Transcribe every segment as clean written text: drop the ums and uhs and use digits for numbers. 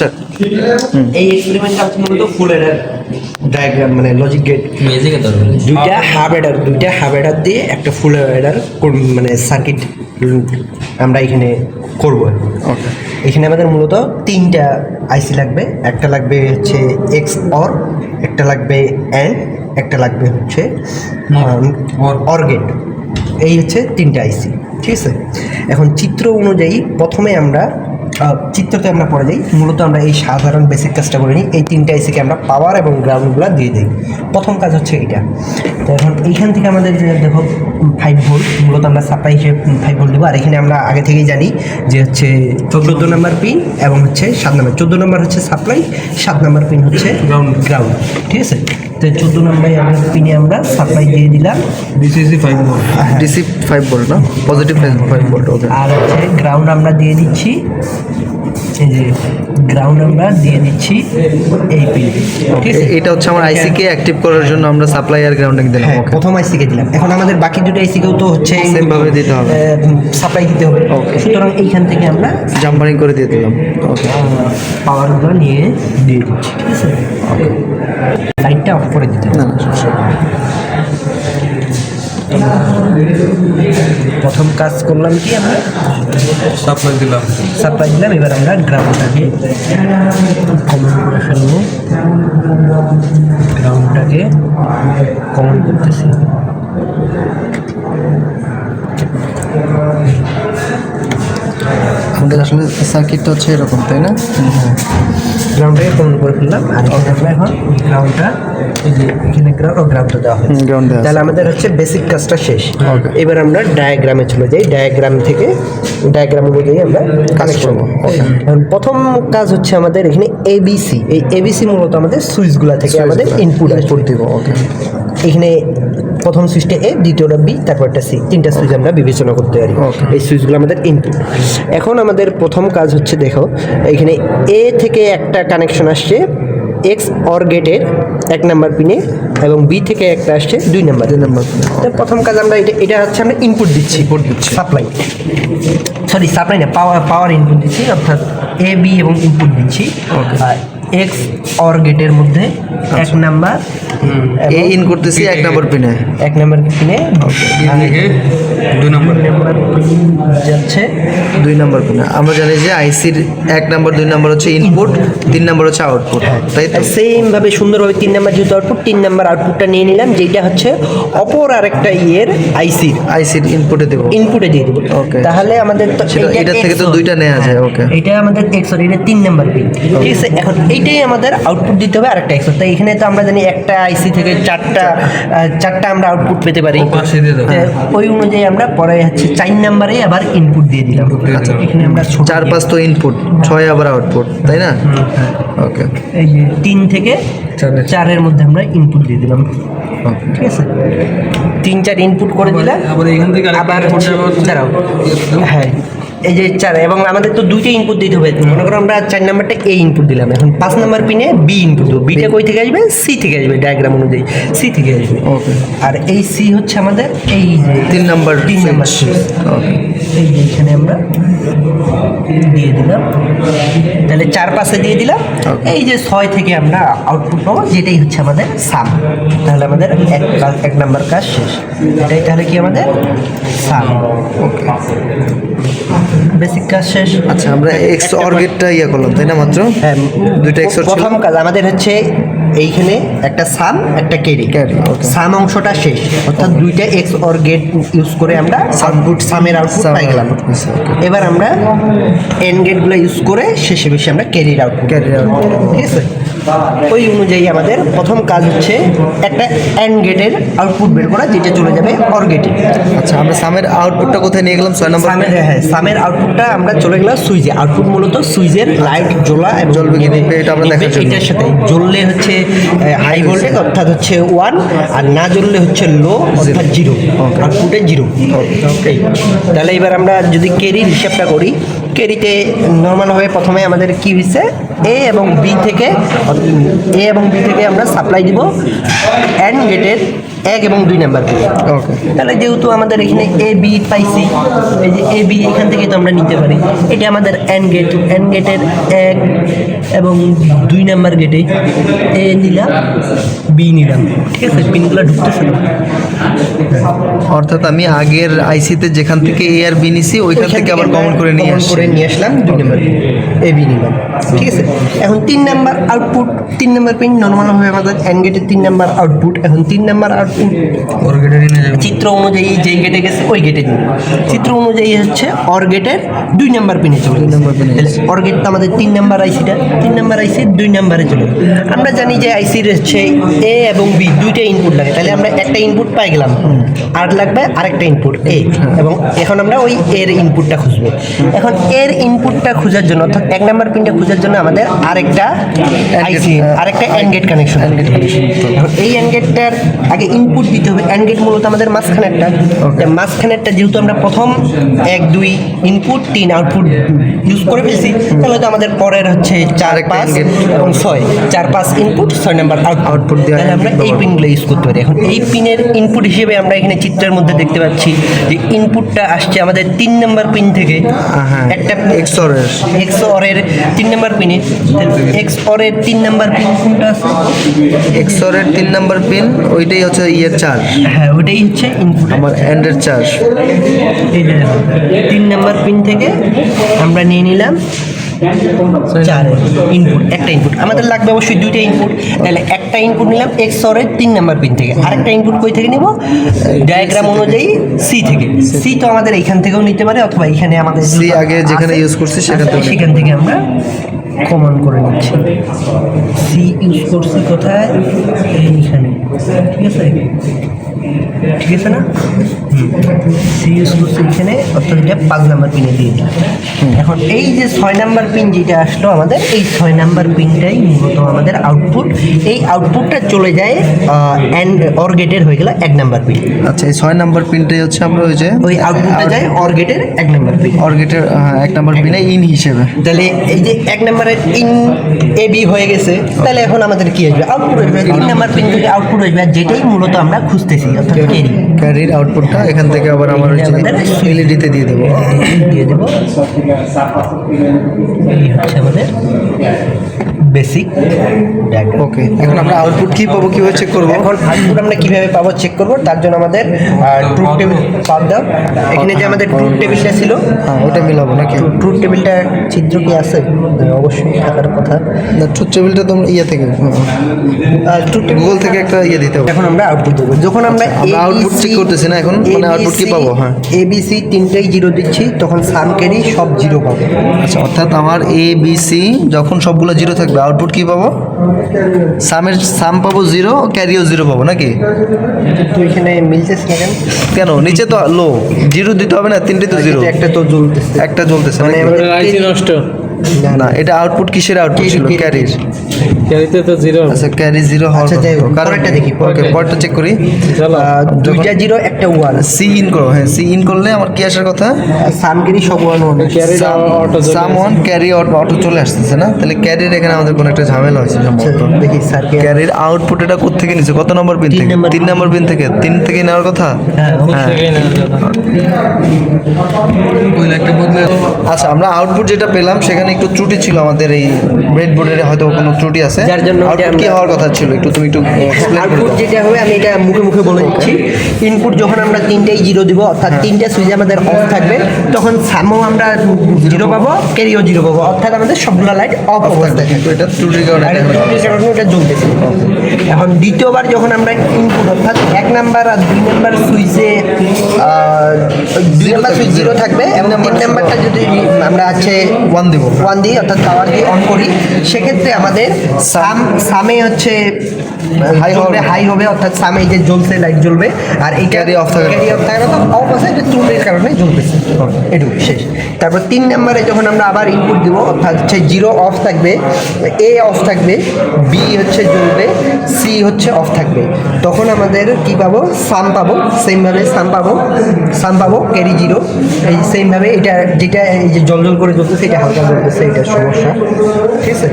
আচ্ছা এই এক্সপেরিমেন্টটা হচ্ছে মূলত ফুল এডার ডায়াগ্রাম, মানে লজিক গেট দুইটা হাব এডার দিয়ে একটা ফুল এডার মানে সার্কিট আমরা এখানে করব। ওকে, এখানে আমাদের মূলত তিনটা আইসি লাগবে। একটা লাগবে হচ্ছে এক্স অর, একটা লাগবে অ্যান্ড, একটা লাগবে হচ্ছে অর গেট। এই হচ্ছে তিনটা আইসি, ঠিক আছে। এখন চিত্র অনুযায়ী প্রথমে আমরা চিত্রতে আমরা পড়ে যাই। মূলত আমরা এই সাধারণ বেসিক কাজটা করে নিই। এই তিনটা আইসিকে আমরা পাওয়ার এবং গ্রাউন্ডগুলো দিয়ে দিই। প্রথম কাজ হচ্ছে এটা। তো এখন এইখান থেকে আমাদের যে দেখো 5 ভোল্ট, মূলত আমরা সাপ্লাই হিসেবে 5 ভোল্ট দেবো। আর এখানে আমরা আগে থেকেই জানি যে হচ্ছে 14 নম্বর পিন এবং হচ্ছে 7 নম্বর। 14 নম্বর হচ্ছে সাপ্লাই, 7 নম্বর পিন হচ্ছে গ্রাউন্ড, ঠিক আছে। তো 14 নম্বর পিনে আমরা সাপ্লাই দিয়ে দিলাম, ডিসি 5 ভোল্ট, ডিসি 5 ভোল্ট না, পজিটিভ 5 ভোল্ট। ওকে, আর হচ্ছে গ্রাউন্ড আমরা দিয়ে দিচ্ছি, এই যে গ্রাউন্ড আমরা দিয়ে দিচ্ছি এই পিন, ঠিক আছে। এটা হচ্ছে আমার আইসিকে অ্যাক্টিভ করার জন্য আমরা সাপ্লাই আর গ্রাউন্ডিং দিলাম। হ্যাঁ, ওকে, প্রথম আইসিকে দিলাম। এখন আমাদের বাকি দুটো আইসিকেও তো হচ্ছে সেম ভাবে দিতে হবে, সাপ্লাই দিতে হবে। ওকে, সুতরাং এইখান থেকে আমরা জাম্পারিং করে দিয়ে দিলাম। ওকে, পাওয়ারগুলো নিয়ে দিয়ে দিচ্ছি, ঠিক আছে। ওকে, লাইটটা অফ করে দিতে হবে। না না, প্রথম কাজ করলাম কি, আমরা সাপ্লাই দিলাম। এবার আমরা গ্রাউন্ডটাকে কমন করে ফেলবো, গ্রাউন্ডটাকে কমন করতেছি। আমাদের আসলে সার্কিটটা হচ্ছে এরকম, তাই না? গ্রাউন্ডটাকে কমন করে ফেললাম। আর আমরা এখন গ্রাউন্ডটা, এই যে এখানে গ্রাউন্ডটা দেওয়া হয়, গ্রাউন্ড দেওয়া আছে। তাহলে আমাদের হচ্ছে বেসিক কাজটা শেষ। এবার আমরা ডায়াগ্রামে চলে যাই। ডায়াগ্রাম অনুযায়ী আমরা কাজ করবো। এখন প্রথম কাজ হচ্ছে আমাদের এখানে এবিসি। এই এবিসি মূলত আমাদের সুইচগুলা থেকে আমাদের ইনপুট দিব। ওকে, এখানে প্রথম সুইচটা এ, দ্বিতীয়টা বি, তারপরটা সি, তিনটা সুইচ আমরা বিবেচনা করতে পারি। এই সুইচগুলো আমাদের ইনপুট। এখন আমাদের প্রথম কাজ হচ্ছে, দেখো এখানে এ থেকে একটা কানেকশন আসছে এক্স অর গেটের 1 নাম্বার পিনে, এবং বি থেকে একটা আসছে 2 নাম্বার পিনে। প্রথম কাজ আমরা এটা হচ্ছে আমরা ইনপুট দিচ্ছি, সাপ্লাই না, পাওয়ার ইনপুট দিচ্ছি, অর্থাৎ এ বি এবং ইনপুট দিচ্ছি। এক্স অর গেটের মধ্যে 1 নাম্বার এ ইন করতেছি 1 নাম্বার পিনে, 1 নাম্বার পিনে, 2 নাম্বার যাচ্ছে 2 নাম্বার পিনে। আমরা জানি যে আইসির 1 নাম্বার 2 নাম্বার হচ্ছে ইনপুট, 3 নাম্বার হচ্ছে আউটপুট, তাই তো? সেম ভাবে সুন্দরভাবে 3 নাম্বার যেহেতু আউটপুট, 3 নাম্বার আউটপুটটা নিয়ে নিলাম, যেটা হচ্ছে অপর আরেকটা আইসির ইনপুটে দিয়ে দেবো। ওকে, তাহলে আমাদের তো এটা থেকে তো 2টা নেওয়া যায়। ওকে, এটা আমাদের এক্সর, এটা 3 নাম্বার পিন, ঠিক আছে। এখন এইটাই আমাদের আউটপুট দিতে হবে আরেকটা এক্সর। তাই এখানে তো আমরা জানি একটা আইসি থেকে চারটা আমরা আউটপুট পেতে পারি। ওই অনুযায়ী আমরা পরে হচ্ছে 4 নাম্বারে আবার ইনপুট দিয়ে দিলাম। আচ্ছা, এখানে আমরা 4-5 তো ইনপুট, 6 আবার আউটপুট, তাই না? ওকে, এই যে 3 থেকে 4-এর মধ্যে আমরা ইনপুট দিয়ে দিলাম, ঠিক আছে। 3-4 ইনপুট করে দিলাম। আবার দাঁড়াও, হ্যাঁ, এই যে 4, এবং আমাদের তো 2টা ইনপুট দিতে হবে। মনে করো আমরা 4 নাম্বারটা এ ইনপুট দিলাম, এখন 5 নাম্বার পিনে বি ইনপুট দেবো। বিটা কই থেকে আসবে? সি থেকে আসবে, ডায়াগ্রাম অনুযায়ী সি থেকে আসবে। ওকে, আর এই সি হচ্ছে আমাদের এই যে 3 নাম্বার সুইচ। ওকে, এই যে এখানে আমরা দিয়ে দিলাম, তাহলে 4-5-এ দিয়ে দিলাম। এই যে 6 থেকে আমরা আউটপুট পাবো, যেটাই হচ্ছে আমাদের সাম। তাহলে আমাদের 1 নাম্বার কাজ শেষ। এটাই তাহলে কি আমাদের সাম। ওকে, বেসিক কাজ শেষ। আচ্ছা, আমরা এক্স অর গেটটা করলাম, তাই না? মাত্র হ্যাঁ, 2টা এক্স অর। প্রথম কাজ আমাদের হচ্ছে এইখানে একটা সাম, একটা ক্যারি। সাম অংশটা শেষ, অর্থাৎ 2টা এক্স অর গেট ইউজ করে আমরা সামের আউটপুট পাই গেলাম। এবার আমরা এন্ড গেটগুলো ইউজ করে শেষে আমরা ক্যারির আউটপুট, ঠিক আছে। ওই অনুযায়ী আমাদের প্রথম কাজ হচ্ছে একটা এন্ড গেটের আউটপুট বের করা, যেটা চলে যাবে অর গেটে। আচ্ছা, আমরা সামের আউটপুটটা কোথায় নিয়ে গেলাম? 6 নাম্বার। সামের আউটপুটটা আমরা চলে গেলাম সুইচে। আউটপুট মূলত সুইচের লাইট জ্বলা এবং জ্বলবে কি এটা আমরা দেখার জন্য। এটার সাথে জ্বললে হচ্ছে হাই ভোল্টেজ, অর্থাৎ হচ্ছে 1, আর না জ্বললে হচ্ছে লো, অর্থাৎ 0, আউটপুটে 0। ওকে, তাহলে এবার আমরা যদি ক্যারির হিসাবটা করি, ক্যারিতে নর্মালভাবে প্রথমে আমাদের কি হচ্ছে, এ এবং বি থেকে আমরা সাপ্লাই দিব এন্ড গেটের 1 এবং 2 নাম্বার পিনে। ওকে, তাহলে যেহেতু আমাদের এখানে এ বি পাইছি, এই যে এ বি এখান থেকে তো আমরা নিতে পারি। এটা আমাদের এন্ড গেটের 1 এবং 2 নাম্বার গেটে এ নিলাম, বি নিলাম, ঠিক আছে? পিনগুলো ঢুকতেছে না। অর্থাৎ আমি আগের আইসিতে যেখান থেকে এ আর বি নিছি ওইখান থেকে আবার কমন করে নিয়ে আসছি। আসলাম 2 নাম্বার এ বি নিলাম, ঠিক আছে? এখন 3 নাম্বার আউটপুট, 3 নাম্বার পিন নর্মালভাবে আমাদের অ্যান্ড গেটের 3 নাম্বার আউটপুট। এখন 3 নাম্বার আউটপুট ওর গেটে নিয়ে যাবে। চিত্র অনুযায়ী যেই গেটে গেছে ওই গেটে দিন। চিত্র অনুযায়ী হচ্ছে অর গেটের 2 নাম্বার পিনে চলে, 2 নাম্বার পিনে। তাহলে অর গেটটা আমাদের 3 নাম্বার আইসিটা, 3 নাম্বার আইসি 2 নাম্বারে চলে। আমরা জানি যে আইসির হচ্ছে এ এবং বি দুইটা ইনপুট লাগে, তাহলে আমরা একটা ইনপুট পাই গেলাম, আর লাগবে আরেকটা ইনপুট এ, এবং এখন আমরা ওই এর ইনপুটটা খুঁজবো। এখন এর ইনপুটটা খোঁজার জন্য অর্থাৎ 1 নাম্বার পিনটা খোঁজার জন্য আমাদের আরেকটা আইসি, আরেকটা অ্যান্ড গেট কানেকশন। এখন এই অ্যান্ড গেটটার আগে ইনপুট দিতে হবে। অ্যান্ড গেট মূলত আমাদের মাঝখানেরটা, মাঝখানেরটা যেহেতু আমরা প্রথম 1 2 ইনপুট 3 আউটপুট ইউজ করে ফেলছি, তাহলে তো আমাদের পরের হচ্ছে 4 5 এবং 6, 4 5 ইনপুট 6 নাম্বার আউটপুট দিয়ে তাহলে আমরা এই পিনগুলো ইউজ করতে পারি। এখন এই পিনের ইনপুট হিসেবে আমরা এখানে চিত্রের মধ্যে দেখতে পাচ্ছি যে ইনপুটটা আসছে আমাদের 3 নাম্বার পিন থেকে, একটা XOR এর 3 নাম্বার পিনে। XOR এর 3 নাম্বার পিন কোনটা আছে? XOR এর 3 নাম্বার পিন ওইটাই হচ্ছে ইয়ের চার্জ। হ্যাঁ, ওটাই হচ্ছে ইনপুট আমার এন্ডের চার্জ। এই যে 3 নাম্বার পিন থেকে আমরা নিয়ে নিলাম 4 ইনপুট, একটা ইনপুট আমাদের লাগবে অবশ্যই 2টা ইনপুট, তাহলে একটা ইনপুট নিলাম XOR এর 3 নাম্বার পিন থেকে, আরেকটা ইনপুট কই থেকে নিব? ডায়াগ্রাম অনুযায়ী সি থেকে। সি তো আমাদের এইখান থেকেও নিতে পারে, অথবা এখানে আমাদের সি আগে যেখানে ইউজ করছি সেখান থেকে আমরা কমন করে নিচ্ছি। সি ইউজ করছি কোথায়? এইখানে, ঠিক আছে? ঠিক আছে না? সি ইউজ করছি এখানে, অর্থাৎ এটা 5 নাম্বার পিনে দিয়ে দিই। এখন এই যে 6 নাম্বার পিন যেটা আসলো আমাদের, এই 6 নাম্বার পিনটাই মূলত আমাদের আউটপুট। এই আউটপুটটা চলে যায় অ্যান্ড অর গেটের হয়ে গেল 1 নাম্বার পিন। আচ্ছা, এই 6 নাম্বার পিনটাই হচ্ছে আমরা ওই যে ওই আউটপুটটা যায় অর গেটের 1 নাম্বার পিন, অর গেটের 1 নাম্বার পিনে ইন হিসেবে। তাহলে এই যে 1 নাম্বারের ইন এ বি হয়ে গেছে, তাহলে এখন আমাদের কি আসবে? আউটপুট আসবে। 3 নাম্বার পিন থেকে আউটপুট আসবে, আর যেটাই মূলত আমরা খুঁজতেছি, অর্থাৎ ক্যারির আউটপুটটা এখান থেকে আবার আমার এলইডিতে দিয়ে দেবো। দিয়ে দেবো। এই হচ্ছে আমাদের বেসিক ডায়াগ্রাম। ওকে, এখন আমরা আউটপুট কি পাবো, কিভাবে চেক করবো? এখন আউটপুট আমরা কিভাবে পাবো চেক করবো, তার জন্য আমাদের ট্রুথ টেবিল পাব দাও। এখানে যে আমাদের ট্রুথ টেবিলটা ছিল, ওটা মিলাবো নাকি? ট্রুথ টেবিলটা চিত্র কি আছে? অবশ্যই থাকার কথা। না, ট্রুথ টেবিলটা তো ইয়ে থেকে গুগল থেকে একটা ইয়ে দিতে হবে। এখন আমরা আউটপুট দেবো। যখন আমরা আউটপুট চেক করতেছি না এখন, মানে আউটপুট কি পাবো? হ্যাঁ, ABC তিনটেই 0 দিচ্ছি, তখন সাম ক্যারি সব 0 পাবো। আচ্ছা, অর্থাৎ আমার ABC যখন সবগুলো 0 থাকবে আউটপুট কি পাবো? সাম পাবো 0, ক্যারিও 0 পাবো নাকি? তো এখানে মিলতেছে না কেন? কেন? নিচে তো লো 0 দিতে হবে না, তিনটে তো 0, একটা তো জ্বলতেছে, একটা জ্বলতেছে মানে নাকি? আমাদের আইসি নষ্ট। না, এটা আউটপুট কিসের আউটপুট ছিল? ক্যারির। ক্যারিতে তো 0। আচ্ছা, ক্যারি 0 হওয়ার আচ্ছা, যাই হোক, কথা। পরেরটা দেখি। ওকে, পরেরটা চেক করি। চলো। দুইটা 0 একটা 1। সি ইন করো। হ্যাঁ, সি ইন করলে আমার কি আসার কথা? সাম ক্যারি সব 1 ক্যারিটা auto some one carry auto চলে আসতেছে না, তাহলে ক্যারির এখানে আমাদের কোনো একটা ঝামেলা হয়েছে সম্ভবত। দেখি স্যার কে ক্যারির আউটপুট এটা কোত্থেকে নিচ্ছে? কত নম্বর পিন থেকে? 3 নম্বর পিন থেকে। 3 থেকে নেওয়ার কথা। আচ্ছা, আমরা আউটপুট যেটা পেলাম সেখানে একটু ত্রুটি ছিল আমাদের এই ব্রেডবোর্ডের, হয়তো কোনো ত্রুটি আছে, যার জন্য আউটপুট কি হওয়ার কথা ছিল একটু তুমি একটু এক্সপ্লেইন করে আউটপুট দাও। যেটা হবে আমি এটা মুখে মুখে বলে দিচ্ছি। ইনপুট যখন আমরা তিনটেই 0 দিব, অর্থাৎ তিনটা সুইচ আমাদের অফ থাকবে, তখন সামও আমরা 0 পাবো, ক্যারিও 0 পাবো, অর্থাৎ আমাদের সবগুলো লাইট অফ অবস্থায় কিন্তু এটা ত্রুটির কারণে আর এটা হলো। ত্রুটির কারণে এটা জ্বলতেছে। এখন দ্বিতীয়বার যখন আমরা ইনপুট অর্থাৎ 1 নাম্বার আর 2 নাম্বার সুইচে 2 নাম্বার সুইচ 0 থাকবে এবং 3 নাম্বারটা যদি আমরা আছে 1 দেবো। 1 দিই, অর্থাৎ পাওয়ার দিয়ে অন করি, সেক্ষেত্রে আমাদের সামে হচ্ছে হাই হবে, অর্থাৎ সামে এই যে জ্বলছে লাইট জ্বলবে, আর এই Carry off থাকবে। ক্যারি অফ থাকবে, অফ আছে, এটা ত্রুটির কারণে জ্বলতেছে। এটুকু শেষ। তারপর 3 নাম্বারে যখন আমরা আবার ইনপুট দিব, অর্থাৎ হচ্ছে 0 অফ থাকবে, এ অফ থাকবে, বি হচ্ছে জ্বলবে, সি হচ্ছে অফ থাকবে, তখন আমাদের কি পাবো? সাম পাবো। সেমভাবে সাম পাবো ক্যারি 0। এই সেমভাবে এটা যেটা এই যে জল করে জ্বলতেছে, এটা হালকা জ্বলতেছে, এটা সমস্যা, ঠিক আছে?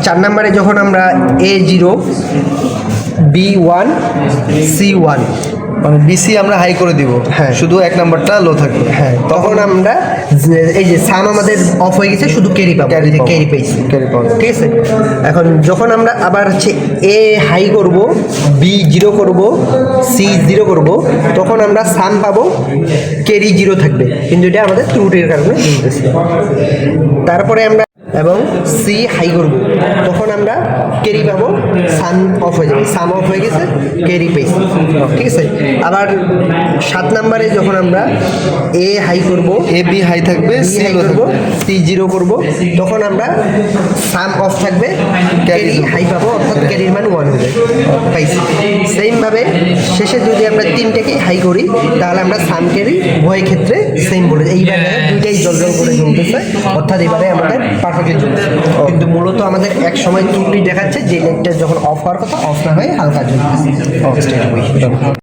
4 নাম্বারে যখন আমরা A0 B1 C1 মানে বিসি আমরা হাই করে দিব, হ্যাঁ। শুধু 1 নাম্বারটা লো থাকবে। হ্যাঁ, তখন আমরা এই যে সাম আমাদের অফ হয়ে গেছে, শুধু ক্যারি পাবো, Carry পাবো। ক্যারি পেয়েছি, Carry পাবো। ঠিক আছে। এখন যখন আমরা আবার হচ্ছে এ হাই করব, বি 0 করব, সি 0 করব, তখন আমরা সাম পাবো, ক্যারি 0 থাকবে, কিন্তু এটা আমাদের ত্রুটির কারণে বলতেছি। তারপরে আমরা এবং সি হাই করব, তখন আমরা ক্যারি পাবো, সাম অফ হয়ে যাবে, সাম অফ হয়ে গেছে, ক্যারি পেয়েছি, ঠিক আছে। আবার 7 নম্বরে যখন আমরা এ হাই করব, এ বি হাই থাকবে, বি সি হাই লো করব, থাকবে। সি 0 করব, তখন আমরা সাম অফ থাকবে, ক্যারি হাই পাবো, অর্থাৎ ক্যারির মান 1 হবে, পাইছি। সেমভাবে শেষে যদি আমরা 3টাকে হাই করি, তাহলে আমরা সাম ক্যারি উভয় ক্ষেত্রে সেম বলে, এইভাবে দুইটাই জল করে জ্বলতেছে, অর্থাৎ এবারে আমাদের পারফেক্টলি জ্বলতেছে। কিন্তু মূলত আমাদের এক সময় ত্রুটি দেখাচ্ছে, যে লাইটটা যখন অফ হওয়ার কথা অফ না হয়ে হালকা জ্বলতেছে।